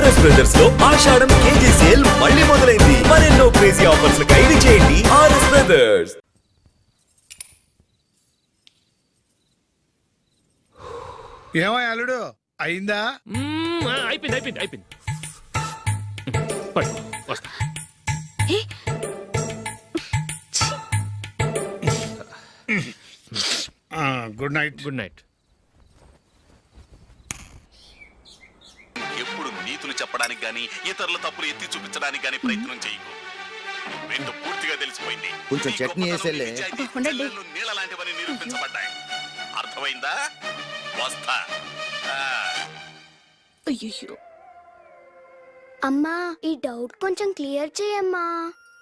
RS brothers లో ఆషాఢం KG sale మళ్ళీ మొదలైంది. మరెన్నో క్రేజీ ఆఫర్స్ ఖైదు చేయండి ఆర్ఎస్ బ్రదర్స్. ఏమో అల్లుడు అయిందా? అయిపోయింది. వస్తా. Good night. Good night. ఎప్పుడు నీతులు చెప్పడానికి గాని ఇతరుల తప్పులు ఎత్తి చూపించడానికి గాని ప్రయత్నం చేయకు. రెండు పూర్తిగా తెలిసిపోయింది. కొంచెం చట్నీ వేసేలే. నీళ్ళ లాంటివని నిరూపించబడ్డాయి. అర్థమైందా? వస్తా. అయ్యో అమ్మా, ఈ డౌట్ కొంచెం క్లియర్ చేయమ్మా.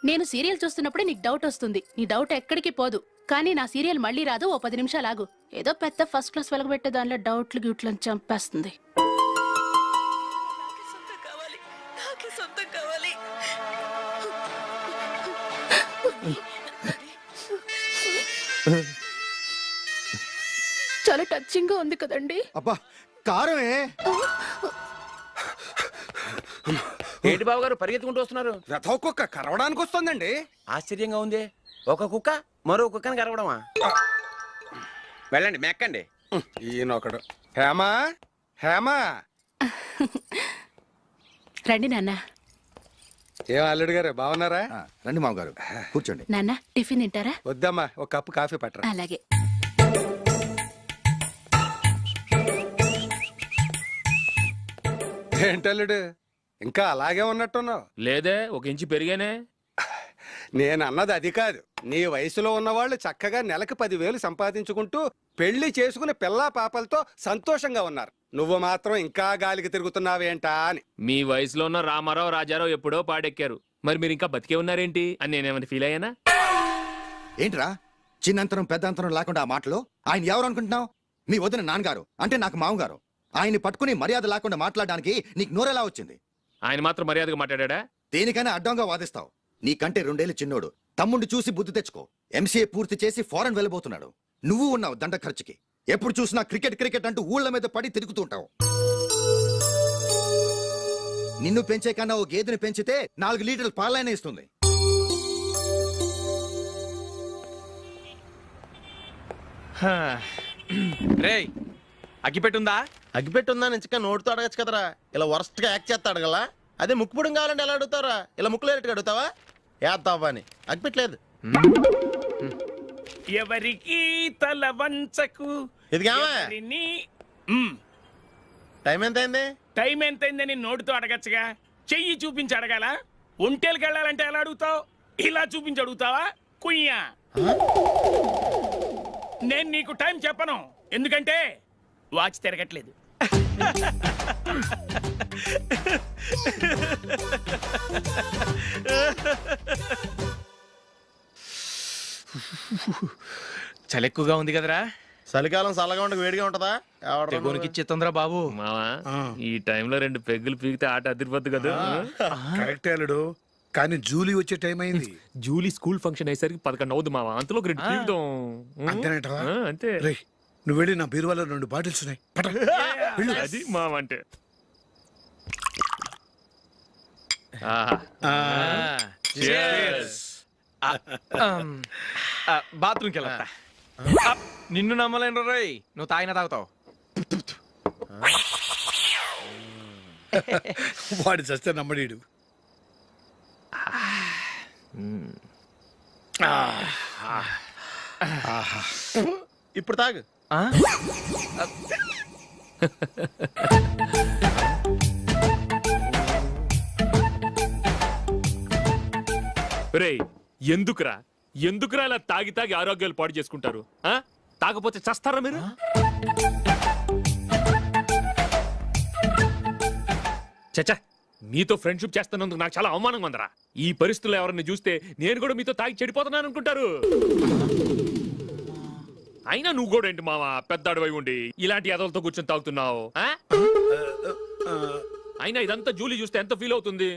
నేను సీరియల్ చూస్తున్నప్పుడే నీకు డౌట్ వస్తుంది. నీ డౌట్ ఎక్కడికి పోదు. కానీ నా సీరియల్ మళ్ళీ రాదు. ఓ 10 నిమిషాలు ఆగు. ఏదో పెద్ద ఫస్ట్ క్లాస్ వెలగబెట్టే దానిలో డౌట్లు గ్యూట్లను చంపేస్తుంది. చాలా టచింగ్ గా ఉంది కదండి. అబ్బా కారమే. ఏంటి బాబు గారు పరిగెత్తుకుంటూ వస్తున్నారు? రథ కుక్క కరవడానికి వస్తుందండి. ఆశ్చర్యంగా ఉంది. ఒక కుక్క మరో కుక్కని కరవడమా? వెళ్ళండి మెక్కండి. ఈయనొకడు. హేమా హేమా. రండి నాన్న. ఏం అల్లుడు గారు బాగున్నారా? రండి మామగారు కూర్చోండి. నాన్న టిఫిన్ తింటారా? వద్దమ్మా, ఒక కప్పు కాఫీ పట్టరా. అలాగే. ఏంటల్లుడు ఇంకా అలాగే ఉన్నట్టున్నావు? లేదే, 1 ఇంచు పెరిగానే. నేను అన్నది అది కాదు. నీ వయసులో ఉన్నవాళ్ళు చక్కగా నెలకు 10,000 సంపాదించుకుంటూ పెళ్లి చేసుకుని పిల్లా పాపలతో సంతోషంగా ఉన్నారు. నువ్వు మాత్రం ఇంకా గాలికి తిరుగుతున్నావేంటా అని. మీ వయసులో ఉన్న రామారావు రాజారావు ఎప్పుడో పాడెక్కారు. మరి మీరు ఇంకా బతికే ఉన్నారేంటి అని నేనేమైనా ఫీల్ అయ్యానా? ఏంట్రా చిన్నంతరం పెద్దంతరం లేకుండా ఆ మాటలు? ఆయన ఎవరు అనుకుంటున్నావు? మీ వదిన నాన్నగారు అంటే నాకు మామగారు. ఆయన్ని పట్టుకుని మర్యాద లేకుండా మాట్లాడడానికి నీకు నోరెలా వచ్చింది? ఆయన మాత్రం మర్యాదగా మాట్లాడా? దేనికైనా అడ్డంగా వాదిస్తావు. నీకంటే 2 ఏళ్ల చిన్నోడు. తమ్ముండి చూసి బుద్ధి తెచ్చుకో. ఎంసీఏ పూర్తి చేసి ఫారెన్ వెళ్ళబోతున్నాడు. నువ్వు ఉన్నావు దండ ఖర్చుకి. ఎప్పుడు చూసినా క్రికెట్ అంటూ ఊళ్ళ మీద పడి తిరుగుతుంటావు. నిన్ను పెంచే కన్నా ఓ గేదెని పెంచితే 4 లీటర్ల పాలైనా ఇస్తుంది. రేయ్ అగ్గిపెట్టుందా? అగ్గిపెట్టుందా నుంచి నోటితో అడగచ్చు కదరా. ఇలా వరస్ట్ గా యాక్ట్ చేస్తా అడగలా. అదే ముక్కుపుడం కావాలంటే ఎలా అడుగుతారా? ఇలా ముక్కులేటట్టుగా అడుగుతావా? ఏత్తావా అని. అగ్గిపెట్టలేదు. ఎవరికి తల వంచకు. ఇది టైం ఎంత అయింది? టైం ఎంతైందని నోటితో అడగచ్చుగా. చెయ్యి చూపించి అడగాల. ఒంటేలకు వెళ్ళాలంటే ఎలా అడుగుతావు? ఇలా చూపించి అడుగుతావా? కుయ్యా. నేను నీకు టైం చెప్పను, ఎందుకంటే వాచ్ తిరగట్లేదు. చలి ఎక్కువగా ఉంది కదరా. చలికాలం చల్లగా ఉండక వేడిగా ఉంటదా? ఇచ్చేతుందిరా బాబు. మావా ఈ టైంలో 2 పెగ్గులు పీకితే ఆట అదిరిపోద్దు కదా. కరెక్ట్ అల్లుడు, కానీ జూలీ వచ్చే టైం అయింది. జూలీ స్కూల్ ఫంక్షన్ అయ్యేసరికి 11 అవుద్ది మావా. అంతలో 2 పీకుతాం. అంతేనేటవా? అంతే. రేయ్ నువ్వు వెళ్ళి నా బీరువాలో 2 బాటిల్స్ ఉన్నాయి. అది మావ అంటే. బాత్రూమ్కి వెళ్ళా. నిన్ను నమ్మలేను రోయ్. నువ్వు తాగినా తాగుతావు. వాడి చస్తే నమ్మడీడు. ఇప్పుడు తాగు. రేయ్ ఎందుకురా ఇలా తాగి ఆరోగ్యాలు పాడు చేసుకుంటారు? తాగపోతే చస్తారా మీరు? చచ్చా, మీతో ఫ్రెండ్షిప్ చేస్తున్నందుకు నాకు చాలా అవమానంగా ఉందరా. ఈ పరిస్థితుల్లో ఎవరిని చూస్తే నేను కూడా మీతో తాగి చెడిపోతున్నాను అనుకుంటారు. అయినా నువ్వు కూడా ఏంటి మావా, పెద్ద అడవై ఉండి ఇలాంటి ఎదలతో కూర్చొని తాగుతున్నావు? అయినా ఇదంతా జూలీ చూస్తే ఎంత ఫీల్ అవుతుంది?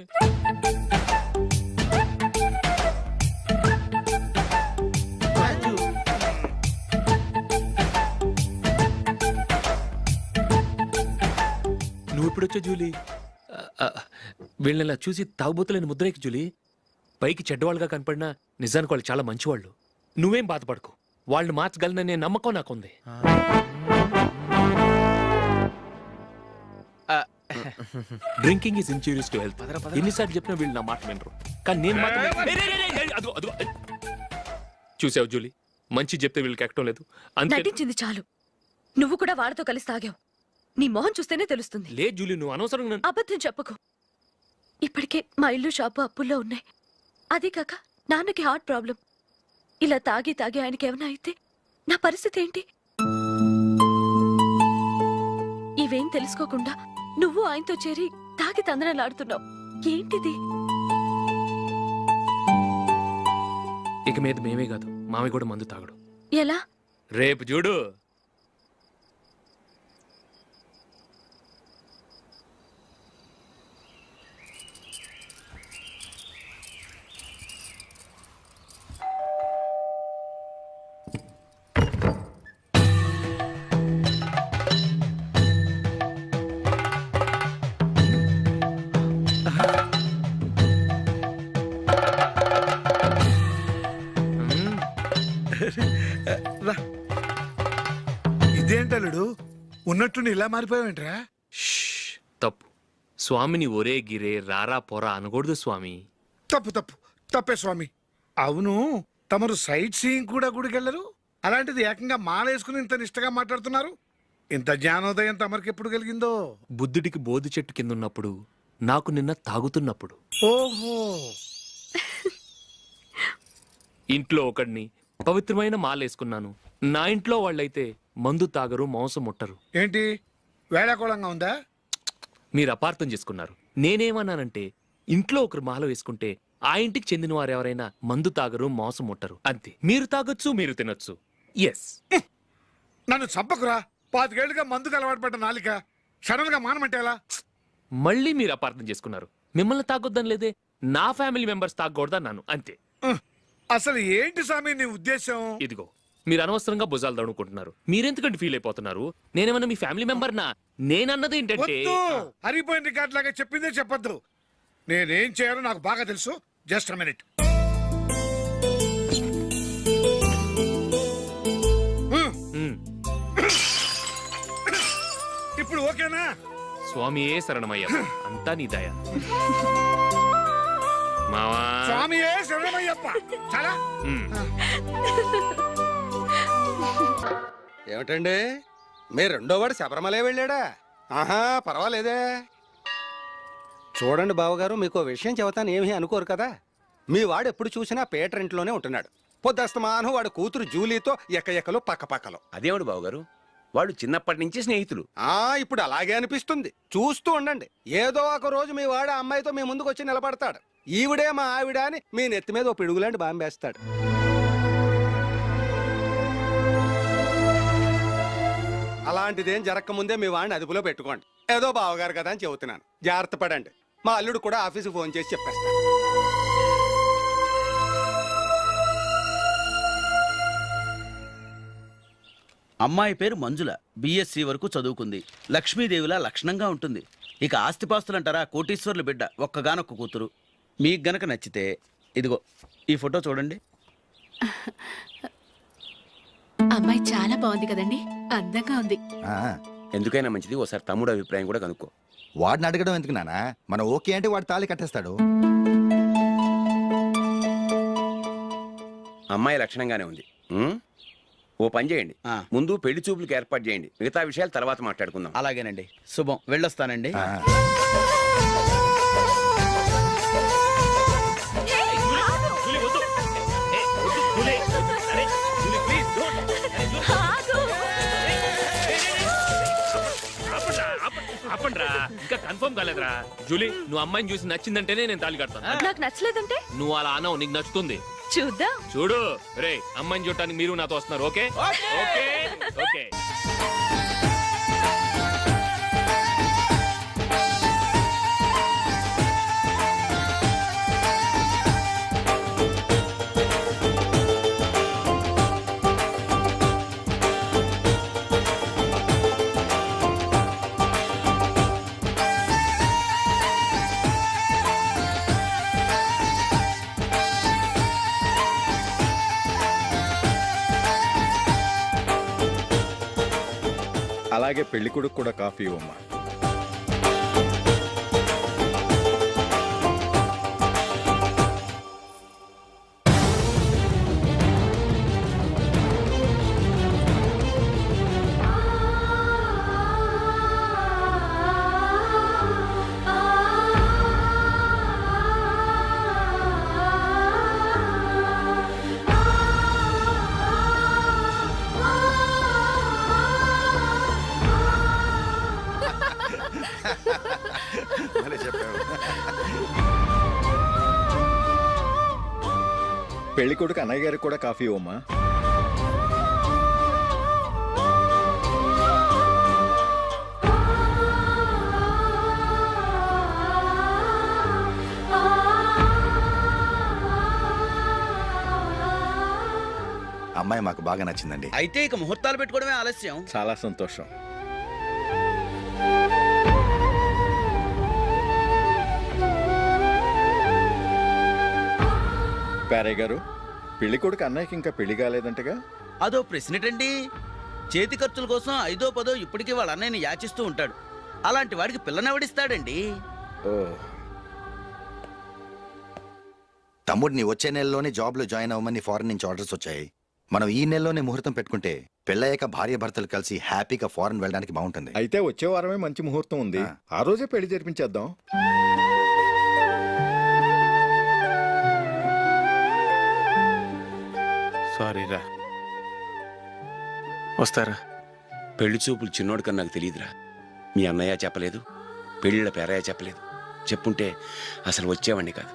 నువ్వు ఇప్పుడు వచ్చా జూలీ? వీళ్ళని ఇలా చూసి తాగుబోతులేని ముద్రేకి జూలీ. పైకి చెడ్డవాళ్ళుగా కనపడినా నిజానికి వాళ్ళు చాలా మంచివాళ్ళు. నువ్వేం బాధపడకు, వాళ్ళని మార్చగలననే నమ్మకం నాకుంది. Drinking is injurious to health. ఎన్నిసార్లు చెప్పినా వీళ్ళు నా మాట వినరు. కానీ నేను మాత్రం అదిగో అదిగో. చూసావు జూలీ, మంచి చెప్తే వీళ్ళకి ఎక్కడం లేదు. అంతే నటించింది చాలు. నువ్వు కూడా వాడితో కలిసి తాగావు. నీ మొహం చూస్తేనే తెలుస్తుంది. లే జూలీ, నువ్వు అనవసరంగా అబద్ధం చెప్పకు. ఇప్పటికే మా ఇల్లు షాపు అప్పుల్లో ఉన్నాయి. అదే కాక నాన్నకి హార్ట్ ప్రాబ్లం. ఇలా తాగి తాగి ఆయనకి ఏమైనా అయితే నా పరిస్థితి ఏంటి? ఇవేం తెలుసుకోకుండా నువ్వు ఆయనతో చేరి తాగి తందనలాడుతున్నావు. ఏంటిది? ఇక మీద మేమే కాదు, మావి కూడా మందు తాగడు. ఎలా? రేపు చూడు. ఇదేంటలుడు ఉన్నట్టుండి ఇలా మారిపోయావేంట్రా? షష్, తప్పు. స్వామిని ఒరే గిరే రారా పోరా అనకూడదు స్వామి. తప్పు తప్పు తప్పే స్వామి. అవును, తమరు సైట్ సీయింగ్ కూడా గుడికెళ్ళరు. అలాంటిది ఏకంగా మాలేసుకుని ఇంత నిష్టగా మాట్లాడుతున్నారు. ఇంత జ్ఞానోదయం తమరికి ఎప్పుడు కలిగిందో? బుద్ధుడికి బోధి చెట్టు కింద ఉన్నప్పుడు, నాకు నిన్న తాగుతున్నప్పుడు. ఓహో, ఇంట్లో ఒకడిని పవిత్రమైన మాలేసుకున్నాను. నా ఇంట్లో వాళ్ళైతే మందు తాగరు, మాంసం ముట్టరు. ఏంటి వేళాకోళంగా ఉందా? మీరు అపార్థం చేసుకున్నారు. నేనేమన్నానంటే, ఇంట్లో ఒకరు మాల వేసుకుంటే ఆ ఇంటికి చెందిన వారు ఎవరైనా మందు తాగరు, మాంసం ముట్టరు, అంతే. మీరు తాగొచ్చు, మీరు తినొచ్చు. ఎస్. నన్ను చంపకురా. 5 ఏళ్లుగా మందుకు అలవాటు పడ్డ నాలిక సడన్ గా మానమంటే ఎలా? మళ్ళీ మీరు అపార్థం చేసుకున్నారు. మిమ్మల్ని తాగొద్దని లేదే, నా ఫ్యామిలీ మెంబర్స్ తాగకూడదన్నాను, అంతే. అసలు ఏంటి స్వామి నీ ఉద్దేశం? ఇదిగో, మీరు అనవసరంగా భుజాలు దడుకుంటున్నారు. మీరెందుకంటే ఫీల్ అయిపోతున్నారు? నేనేమన్నా మీ ఫ్యామిలీ మెంబర్ నా? నేనన్నది ఏంటంటే, వద్దు, హరిపోయిన రికార్డ్ లాగా చెప్పిందే చెప్పొద్దు. నేనేం చేయాలో నాకు బాగా తెలుసు. Just minute. ఇప్పుడు ఓకేనా? స్వామియే శరణమయ్య, అంతా నీ దయ. మావా, స్వామియే శరణమయ్యప్ప. చాలా ఏమిటండి, మీ రెండోవాడు శబరిమలే వెళ్ళాడా? ఆహా, పర్వాలేదే. చూడండి బావగారు, మీకు విషయం చెబుతాను, ఏమీ అనుకోరు కదా. మీ వాడు ఎప్పుడు చూసినా పేటర్ ఇంట్లోనే ఉంటున్నాడు. పొద్దస్తమానం వాడు కూతురు జూలీతో ఎక్కలు పక్కపక్కలు. అదేవాడు బావగారు, వాళ్ళు చిన్నప్పటి నుంచి స్నేహితులు. ఇప్పుడు అలాగే అనిపిస్తుంది. చూస్తూ ఉండండి, ఏదో ఒక రోజు మీ వాడు ఆ అమ్మాయితో మీ ముందుకు వచ్చి నిలబడతాడు. ఈవిడే మా ఆవిడ అని మీ నెత్తి మీద ఓ పిడుగులాంటి బాంబేస్తాడు. అలాంటిదేం జరగకముందే మీ వాడిని అదుపులో పెట్టుకోండి. ఏదో బావగారు కదా అని చెబుతున్నాను, జాగ్రత్త పడండి. మా అల్లుడు కూడా ఆఫీసుకు ఫోన్ చేసి చెప్పేస్తాను. అమ్మాయి పేరు మంజుల, బిఎస్సి వరకు చదువుకుంది. లక్ష్మీదేవిలా లక్షణంగా ఉంటుంది. ఇక ఆస్తిపాస్తులంటారా, కోటీశ్వర్లు బిడ్డ, ఒక్కగానొక్క కూతురు. మీకు గనక నచ్చితే ఇదిగో ఈ ఫోటో చూడండి. అమ్మాయి చాలా బాగుంది కదండి, అందంగా ఉంది. ఆ, ఎందుకైనా మంచిది ఓసారి తమ్ముడు అభిప్రాయం కూడా కనుక్కో. వాడిని అడగడం ఎందుకు నానా? మనం ఓకే అంటే వాడు తాళి కట్టేస్తాడు. అమ్మాయి లక్షణంగానే ఉంది. ఓ పని చేయండి, ముందు పెళ్లి చూపులకు ఏర్పాటు చేయండి. మిగతా విషయాలు తర్వాత మాట్లాడుకుందాం. అలాగేనండి, శుభం, వెళ్ళొస్తానండి. ఆ, జూలీ, వద్దు. ఏ, వద్దు, జూలీ. అరే, జూలీ, please, don't. అరే, జూలీ. ఆపండ్రా, ఇంకా కన్ఫర్మ్ కాలేదురా. జూలీ, నువ్వు అమ్మాయిని చూసి నచ్చిందంటేనే నేను తాళి కడతాను. నాకు నచ్చలేదంటే నువ్వు అలా అనవు, నీకు నచ్చుతుంది. చూద్దాం. చూడు రే, అమ్మాయిని చూడటానికి మీరు నాతో వస్తున్నారు. Okay okay okay. అలాగే పెళ్లి కొడుకు కూడా కాఫీ ఇవ్వమ్మా. భలే చెప్పావు. పెళ్లి కొడుకు అన్నయ్య గారికి కూడా కాఫీ ఇవ్వమ్మా. అమ్మాయి మాకు బాగా నచ్చిందండి. అయితే ఇక ముహూర్తాలు పెట్టుకోవడమే ఆలస్యం. చాలా సంతోషం. పేరయ్య గారు, పెళ్లి కొడుకు అన్నయ్యకి ఇంకా పెళ్లి కాలేదంటగా? అదో ప్రశ్నటండి. చేతి ఖర్చుల కోసం 5దో 10దో ఇప్పటికీ వాళ్ళ అన్నయ్యని యాచిస్తూ ఉంటాడు. అలాంటి వాడికి పిల్లనెవడిస్తాడండి? ఓ, తమ్ముడిని వచ్చే నెలలోనే జాబ్ లో జాయిన్ అవ్వమని ఫారెన్ నుంచి ఆర్డర్స్ వచ్చాయి. మనం ఈ నెలలోనే ముహూర్తం పెట్టుకుంటే పెళ్ళయ్యాక భార్య భర్తలు కలిసి హ్యాపీగా ఫారెన్ వెళ్ళడానికి బాగుంటుంది. అయితే వచ్చే వారమే మంచి ముహూర్తం ఉంది. ఆ రోజే పెళ్లి జరిపించేద్దాం. సారీరా. వస్తారా? పెళ్లి చూపులు చిన్నోడికన్నా నాకు తెలియదురా. మీ అన్నయ్య చెప్పలేదు, పెళ్ళిళ్ళ పేరయ్య చెప్పలేదు. చెప్పుంటే అసలు వచ్చేవాడిని కాదు.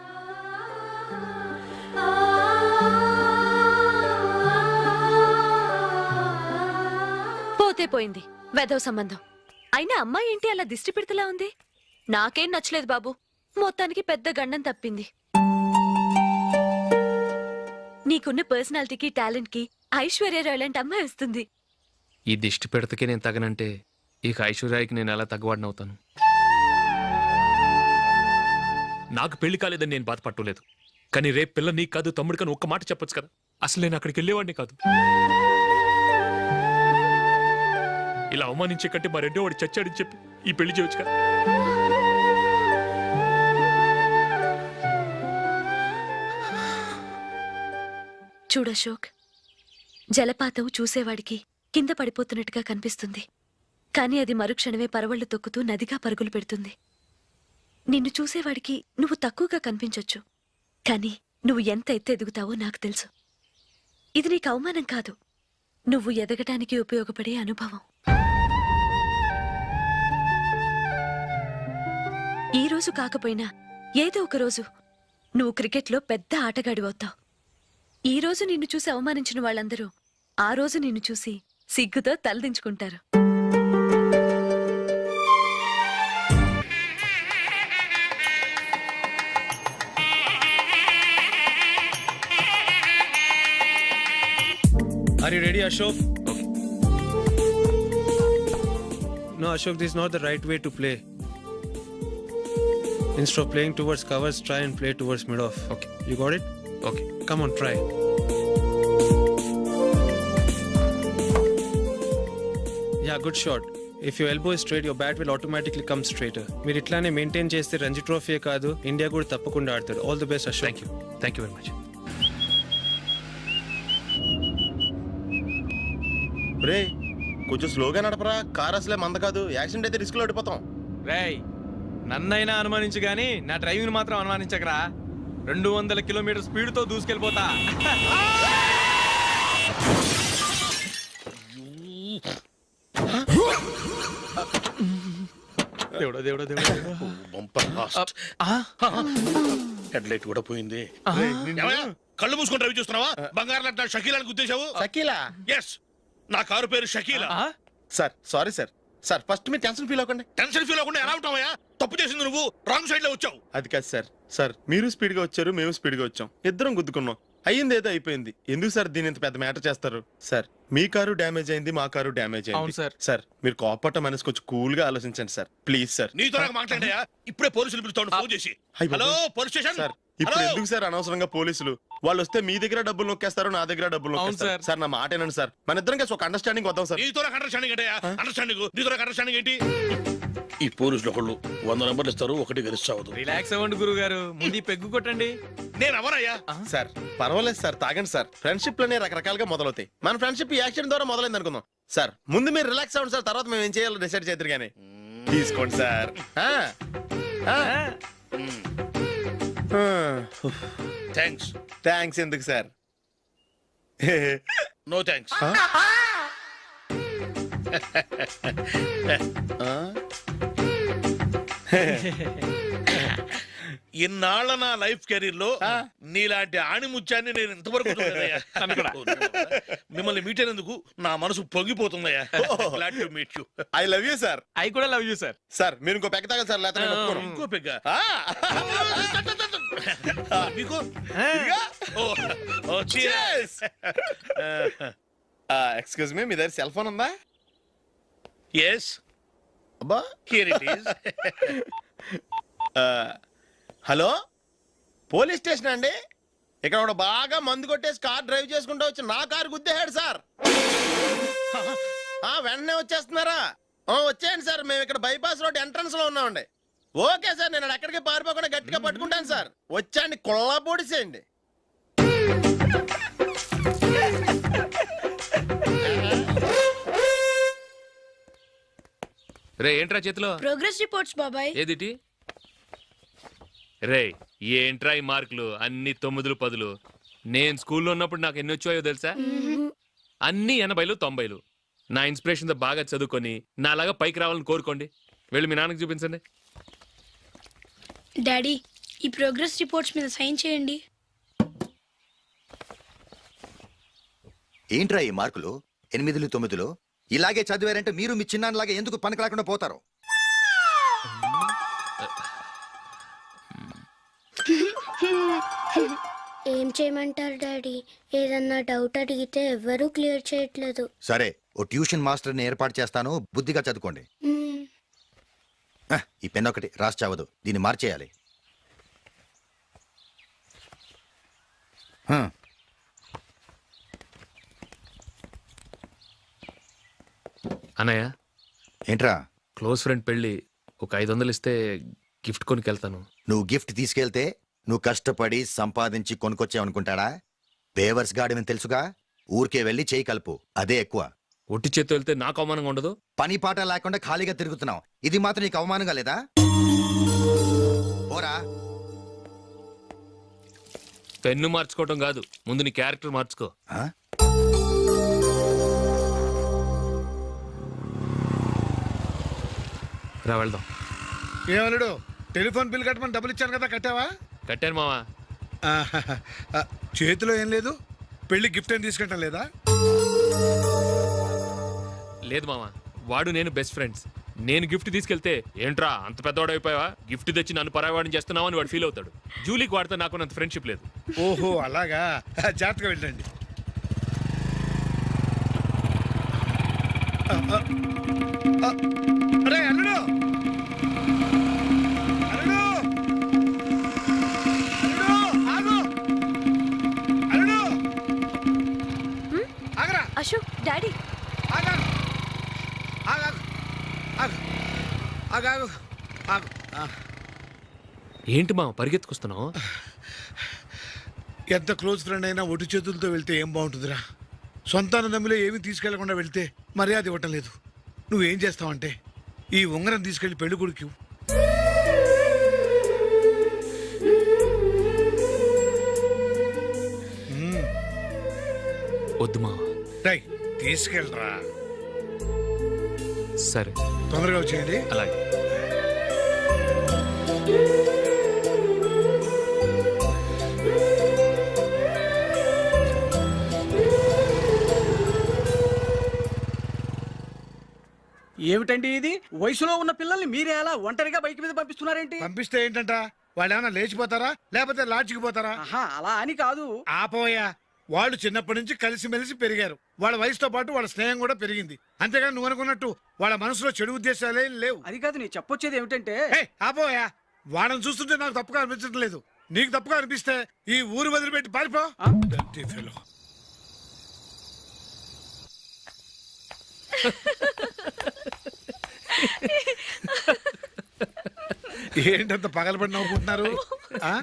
పోతే పోయింది వెధవ సంబంధం. అయినా అమ్మాయి ఏంటి అలా దిష్టి పెడతలా ఉంది? నాకేం నచ్చలేదు బాబు. మొత్తానికి పెద్ద గండం తప్పింది. నీకున్న పర్సనాలిటీకి టాలెంట్ కి ఐశ్వర్యరాయ్ లాంటి అమ్మాయి వస్తుంది. ఈ దిష్టి పెడతకే నేను తగనంటే ఇక ఐశ్వర్యానికి నేను ఎలా తగ్గవాడినవుతాను? నాకు పెళ్లి కాలేదని నేను బాధపట్టలేదు. కానీ రేపు పిల్ల నీకు కాదు తమ్ముడు కానీ ఒక్క మాట చెప్పొచ్చు కదా. అసలు నేను అక్కడికి వెళ్ళేవాడిని కాదు. ఇలా అవమానించే కంటే మా రెండో వాడు చచ్చాడని చెప్పి ఈ పెళ్లి చేయొచ్చు కదా. చూడశోక్, జలపాతం చూసేవాడికి కింద పడిపోతున్నట్టుగా కనిపిస్తుంది. కానీ అది మరుక్షణమే పరవళ్లు తొక్కుతూ నదిగా పరుగులు పెడుతుంది. నిన్ను చూసేవాడికి నువ్వు తక్కువగా కనిపించొచ్చు, కానీ నువ్వు ఎంత ఎత్తు ఎదుగుతావో నాకు తెలుసు. ఇది నీకు అవమానం కాదు, నువ్వు ఎదగటానికి ఉపయోగపడే అనుభవం. ఈ రోజు కాకపోయినా ఏదో ఒక రోజు నువ్వు క్రికెట్లో పెద్ద ఆటగాడివవుతావు. ఈ రోజు నిన్ను చూసి అవమానించిన వాళ్ళందరూ ఆ రోజు నిన్ను చూసి సిగ్గుతో తలదించుకుంటారు. Are you ready, Ashok? Okay. No, Ashok, this is not the right way to play. Instead of playing towards covers, try and play towards mid-off. Okay. You got it? Okay. Come on, try. Yeah, good shot. If your elbow is straight, your bat will automatically come straighter. మీరు ఇట్లానే maintain చేస్తే Ranji trophy కాదు India కూడా తప్పకుండా ఆడతాడు. All the best Ashok. Thank you very much. రే కొంచెం స్లోగా నడపరా. Car అసలే మంద కాదు. యాక్సిడెంట్ అయితే రిస్క్ లో ఓడిపోతాం. రేయ్, నన్నైనా అనుమానించు గానీ నా డ్రైవింగ్ మాత్రం అనుమానించకరా. 200 కిలోమీటర్ స్పీడ్ తో దూసుకెళ్ళిపోతా. దేవుడా దేవుడా దేవుడా. హెడ్ లైట్ కూడా పోయింది. కళ్ళు మూసుకొని రవి చూస్తున్నావా? బంగారు లాంటి షకీలాని గుద్దేశావు. షకీలా? ఎస్, నా కారు పేరు Shakeela. Sir sorry sir. Sir first మీరు టెన్షన్ ఫీల్ అవ్వకండి. టెన్షన్ ఫీల్ అవ్వకుండా ఎలా ఉంటావయ్యా? తప్పు చేసింది నువ్వు, రాంగ్ సైడ్ లో వచ్చావు. అది కాదు సార్. సార్ మీరు స్పీడ్ గా వచ్చారు, మేము స్పీడ్ గా వచ్చాం. ఇద్దరం గుద్దుకున్నాం. అయ్యింది ఏదో అయిపోయింది. ఎందుకు సార్ దీని ఇంత పెద్ద మ్యాటర్ చేస్తారు? సార్ మీ కారు డ్యామేజ్ అయింది, మా కారు డ్యామేజ్ అయింది. అవును సార్. సార్ మీరు కోపట్ట మనసు కొంచెం కూల్ గా ఆలోచించండి సార్. Please sir. నీతో నాకు మాట్లాడాయా? ఇప్పుడే పోలీసులు పిలుస్తాను ఫోన్ చేసి. అయ్ బాబోయ్. Hello police station. సార్ ఇప్పుడు ఎందుకు సార్ అనవసరంగా పోలీసులు? వాళ్ళు వస్తే మీ దగ్గర డబ్బులు నొక్కేస్తారు, నా దగ్గర డబ్బులు నొక్కేస్తారు. సార్ నా మాట ఏనండి సార్, మన ఇద్దరం కలిసి ఒక అండర్స్టాండింగ్ వద్దాం సార్. నీతో అండర్స్టాండింగ్ ఏంటి? ఈ పోలీసులు ఒకళ్ళు 100 నెంబర్లు ఇస్తారు, ఒకటి గెలుస్తావదు. రిలాక్స్ అవ్వండి గురువు గారు, ముందు పెగ్గు కొట్టండి. నేను ఎవరయ్యా? సార్ పర్వాలేదు సార్, తాగండి సార్. ఫ్రెండ్షిప్ లోనే రకరకాలుగా మొదలవుతాయి. మన ఫ్రెండ్షిప్ ఈ యాక్సిడెంట్ ద్వారా మొదలైంది అనుకుందాం. సార్ ముందు మీరు రిలాక్స్ అవ్వండి సార్, తర్వాత మేము ఏం చేయాలో డిసైడ్ చేద్దరు కానీ. తీసుకోండి సార్. థ్యాంక్స్. థ్యాంక్స్ ఎందుకు సార్? No thanks. ఇన్నాళ్ళ నా లైఫ్ కెరీర్ లో నీలాంటి ఆణిముత్యాన్ని నేను ఇంతవరకు చూడలేదయ్యా. మిమ్మల్ని మీట్ అయినందుకు నా మనసు పొంగిపోతుందయ్యా. Glad to meet you. I love you sir. I కూడా లవ్ యూ సార్. సార్ మీరు ఇంకో పెక్క తాగండి సార్, లేకపోతే నేను ఒప్పుకోను. ఇంకో పెగ్గ మీకు? ఎక్స్క్యూజ్ మీ, మీ దగ్గర సెల్ ఫోన్ ఉందా? ఎస్, అబ్బా here it is. Hello, police station అండి. ఇక్కడ ఒకడు బాగా మందు కొట్టేసి కార్ డ్రైవ్ చేసుకుంటూ వచ్చి నా కారు గుద్దేశాడు సార్. వెంటనే వచ్చేస్తున్నారా? వచ్చేయండి సార్, మేము ఇక్కడ బైపాస్ రోడ్ ఎంట్రన్స్ లో ఉన్నామండి. ఓకే సార్, నేను ఎక్కడికి పారిపోకుండా గట్టిగా పట్టుకుంటాను సార్. వచ్చాండి, కుళ్ళ పొడిసేయండి. రే ఏంట్రా చేతిలో? ప్రోగ్రెస్ రిపోర్ట్స్ బాబాయ్. ఏదిటి? రే ఏంట్రా ఈ మార్కులు అన్ని 9లు 10లు? నేను స్కూల్లో ఉన్నప్పుడు నాకు ఎన్ని వచ్చాయో తెలుసా? అన్ని 80లు 90లు. నా ఇన్స్పిరేషన్ తో బాగా చదువుకొని నాలాగా పైకి రావాలని కోరుకోండి. వెళ్ళి మీ నాన్నకి చూపించండి. డాడీ, ఈ ప్రోగ్రెస్ రిపోర్ట్స్ మీద సైన్ చేయండి. ఏంట్రా ఈ మార్కులు 8లు 9లు? ఇలాగే చదివారంటే మీరు మీ చిన్నాన్నలాగా ఎందుకు పనికి రాకుండా పోతారు? ఏం చేయమంటారు డాడీ? ఏదన్నా డౌట్ అడిగితే ఎవ్వరూ క్లియర్ చేయట్లేదు. సరే, ఓ ట్యూషన్ మాస్టర్ని ఏర్పాటు చేస్తాను, బుద్ధిగా చదువుకోండి. ఈ పెన్ ఒకటి రాసి చావదు, దీన్ని మార్చేయాలి. అన్నయ్య, ఏంట్రా? క్లోజ్ ఫ్రెండ్ పెళ్ళి, ఒక 500 ఇస్తే గిఫ్ట్ కొనుకెళ్తాను. నువ్వు గిఫ్ట్ తీసుకెళ్తే నువ్వు కష్టపడి సంపాదించి కొనుక్కొచ్చావనుకుంటాడా? పేవర్స్ గాడిని తెలుసుగా, ఊరికే వెళ్ళి చేయి కలుపు, అదే ఎక్కువ. ఒట్టి చేత్తో వెళ్తే నాకు అవమానంగా ఉండదు? పని పాట లేకుండా ఖాళీగా తిరుగుతున్నావు, ఇది మాత్రం నీకు అవమానంగా లేదా? పోరా. పెన్ను మార్చుకోవటం కాదు, ముందు నీ క్యారెక్టర్ మార్చుకో. రా వెళ్దాం. ఏమన్నాడు? టెలిఫోన్ బిల్ కట్టమని డబ్బులు ఇచ్చాను కదా, కట్టావా? కట్టాను మావా. చేతిలో ఏం లేదు, పెళ్లి గిఫ్ట్ ఏం తీసుకుంటాం లేదా? లేదు మావా, వాడు నేను బెస్ట్ ఫ్రెండ్స్. నేను గిఫ్ట్ తీసుకెళ్తే ఏంట్రా అంత పెద్దవాడు అయిపోయావా, గిఫ్ట్ తెచ్చి నన్ను పరాయవాడిని చేస్తున్నావు అని వాడు ఫీల్ అవుతాడు. జూలీకి వాడితే నాకు అంత ఫ్రెండ్షిప్ లేదు. ఓహో అలాగా, జాగ్రత్తగా వెళ్ళండి. అరే అల్లుడు, అల్లుడు, అల్లుడు, ఆగు, అల్లుడు, ఆగరా. అశోక్, డాడీ. ఆగు, ఆగు, ఆగు, ఆగు, ఆగు. ఏంటి మా పరిగెత్తుకొస్తున్నావు? ఎంత క్లోజ్ ఫ్రెండ్ అయినా ఒటి చేతులతో వెళ్తే ఏం బాగుంటుందిరా? సొంతాన నమ్మిలో ఏమీ తీసుకెళ్లకుండా వెళ్తే మర్యాద ఇవ్వటం లేదు. నువ్వేం చేస్తావంటే ఈ ఉంగరం తీసుకెళ్లి పెళ్లి కొడుకు. వద్దు మా. తీసుకెళ్ళరా. సరే, తొందరగా వచ్చేయండి. అలాగే. ఏమిటండి ఇది? వయసులో ఉన్న పిల్లల్ని మీరే అలా ఒంటరిగా బైక్ మీద పంపిస్తున్నారేంటి? పంపిస్తే ఏంటంట, వాళ్ళు ఏమైనా లేచిపోతారా లేకపోతే లాడ్జికి పోతారా? అలా అని కాదు. ఆపోయా, వాళ్ళు చిన్నప్పటి నుంచి కలిసిమెలిసి పెరిగారు. వాళ్ళ వయసుతో పాటు వాళ్ళ స్నేహం కూడా పెరిగింది. అంతేగాని నువ్వు అనుకున్నట్టు వాళ్ళ మనసులో చెడు ఉద్దేశాలేం లేవు. అది కాదు, నేను చెప్పొచ్చేది ఏమిటంటే. ఆపోయా, వాళ్ళని చూస్తుంటే నాకు తప్పుగా అనిపించడం లేదు. నీకు తప్పుగా అనిపిస్తే ఈ ఊరు వదిలిపెట్టి పారిపో Dirty fellow. ఏంటంత పగలబడి నవ్వుకుంటున్నారు ఆ?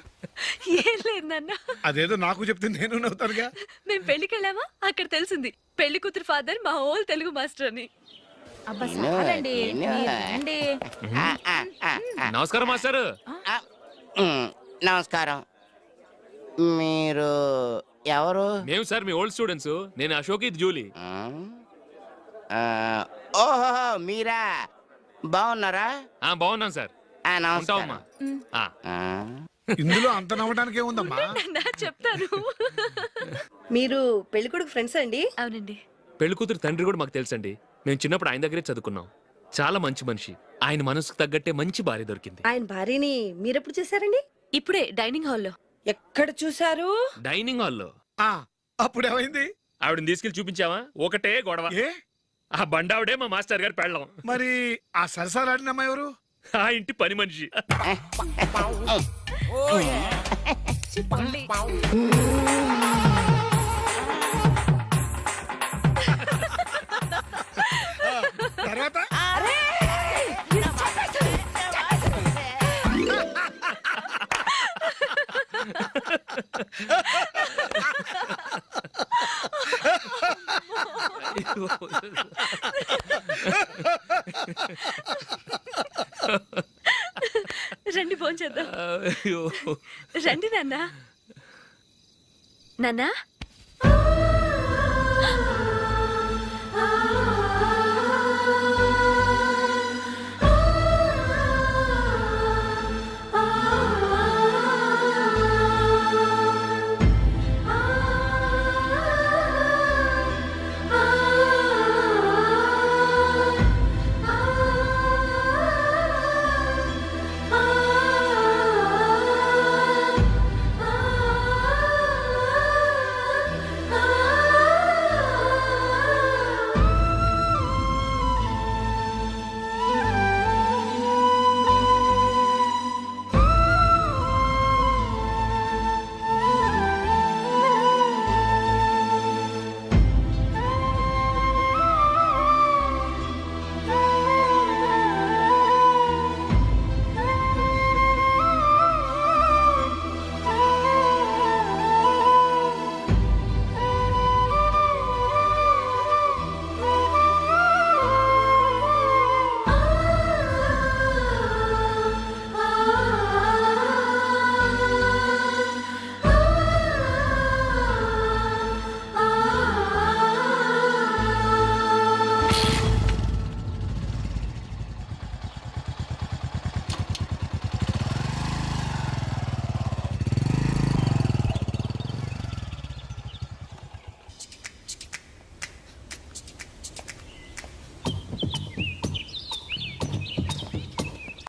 ఏం లేదు నాన్న. అదేదో నాకు చెప్తే నేను నవ్వుతానుగా. మేము పెళ్లికి వెళ్ళామా అక్కడ తెలిసింది పెళ్లి కూతురు ఫాదర్ మా హోల్ తెలుగు మాస్టర్ అని. నమస్కారం మాస్టర్. నమస్కారం. మీరు ఎవరు? మేము సార్ మీ ఓల్డ్ స్టూడెంట్స్. నేను అశోక్, ఇది జూలీ. ఓహో మీరా, బాగున్నారా? బాగున్నాం సార్. ఉంటావమ్మా. ఇందులో అంత నవ్వడానికి ఏముందమ్మా? నా చెప్తాను. మీరు పెళ్లి కొడుకు ఫ్రెండ్స్ అండి? అవునండి. పెళ్లి కూతురు తండ్రి కూడా మాకు తెలుసండి. మేము చిన్నప్పుడు ఆయన దగ్గరే చదువుకున్నాం. చాలా మంచి మనిషి. ఆయన మనసుకు తగ్గట్టే మంచి భార్య దొరికింది. ఆయన భార్యని మీరెప్పుడు చూసారండి? ఇప్పుడే డైనింగ్ హాల్లో. ఎక్కడ చూసారు? డైనింగ్ హాల్లో. అప్పుడు ఏమైంది? ఆవిడని తీసుకెళ్లి చూపించావా? ఒకటే గొడవ. ఏ ఆ బండావిడే మా మాస్టర్ గారు పెళ్ళం. మరి ఆ సరసాలాడిన అమ్మాయి ఎవరు? ఆ ఇంటి పని మనిషి. తర్వాత రండి ఫోన్ చేద్దాం. అయ్యో. రండి నాన్న. నాన్న